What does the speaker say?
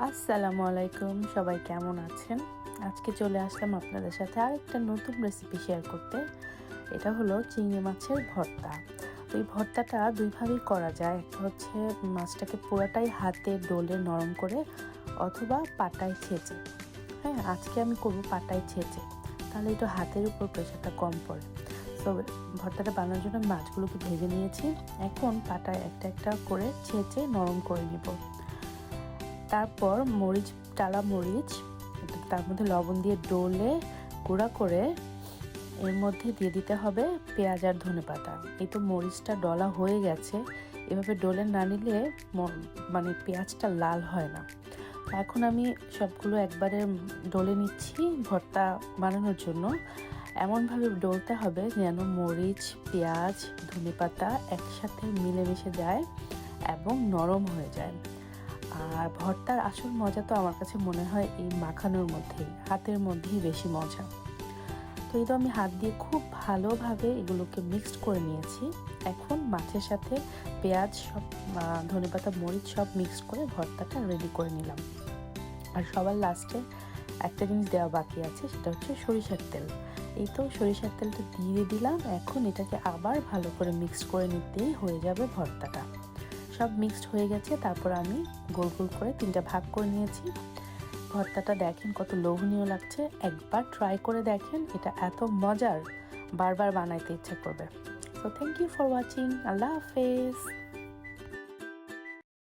আসসালামু আলাইকুম, সবাই কেমন আছেন? আজকে চলে আসলাম আপনাদের সাথে আরেকটা নতুন রেসিপি শেয়ার করতে। এটা হলো চিংড়ি মাছের ভর্তা। তো এই ভর্তাটা দুইভাবেই করা যায়। একটা হচ্ছে মাছটাকে পুরোটাই হাতে ডলে নরম করে, অথবা পাটায় ছেঁচে। হ্যাঁ, আজকে আমি করব পাটায় ছেঁচে, তাহলে একটু হাতের উপর প্রেশারটা কম পড়ে। তো ভর্তাটা বানানোর জন্য মাছগুলোকে ভেজে নিয়েছি। এখন পাটায় একটা একটা করে ছেঁচে নরম করে নিব। তারপর টালা মরিচ, তার মধ্যে লবণ দিয়ে ডলে গুঁড়া করে এর মধ্যে দিয়ে দিতে হবে পেঁয়াজ আর ধনেপাতা। এই তো মরিচটা ডলা হয়ে গেছে। এভাবে ডলে না নিলে মানে পেঁয়াজটা লাল হয় না। এখন আমি সবগুলো একবারে ডলে নিচ্ছি ভর্তা বানানোর জন্য। এমনভাবে ডলতে হবে যেন মরিচ, পেঁয়াজ, ধনেপাতা একসাথে মিলেমিশে যায় এবং নরম হয়ে যায়। আর ভর্তার আসল মজা তো আমার কাছে মনে হয় এই মাখানোর মধ্যেই, হাতের মধ্যেই বেশি মজা। তো এই তো আমি হাত দিয়ে খুব ভালোভাবে এগুলোকে মিক্সড করে নিয়েছি। এখন মাছের সাথে পেঁয়াজ, সব ধনেপাতা, মরিচ সব মিক্সড করে ভর্তাটা রেডি করে নিলাম। আর সবার লাস্টে একটা জিনিস দেওয়া বাকি আছে, সেটা হচ্ছে সরিষার তেল। এই তো সরিষার তেলটা দিয়ে দিলাম। এখন এটাকে আবার ভালো করে মিক্সড করে নিতেই হয়ে যাবে ভর্তাটা। সব মিক্সড হয়ে গেছে। তারপর আমি গোল গোল করে 3টা ভাগ করে নিয়েছি। ভর্তাটা দেখেন কত লোভনীয় লাগছে। একবার ট্রাই করে দেখেন, এটা এত মজার, বারবার বানাইতে ইচ্ছা করবে। So thank you for watching. আল্লাহ হাফেজ।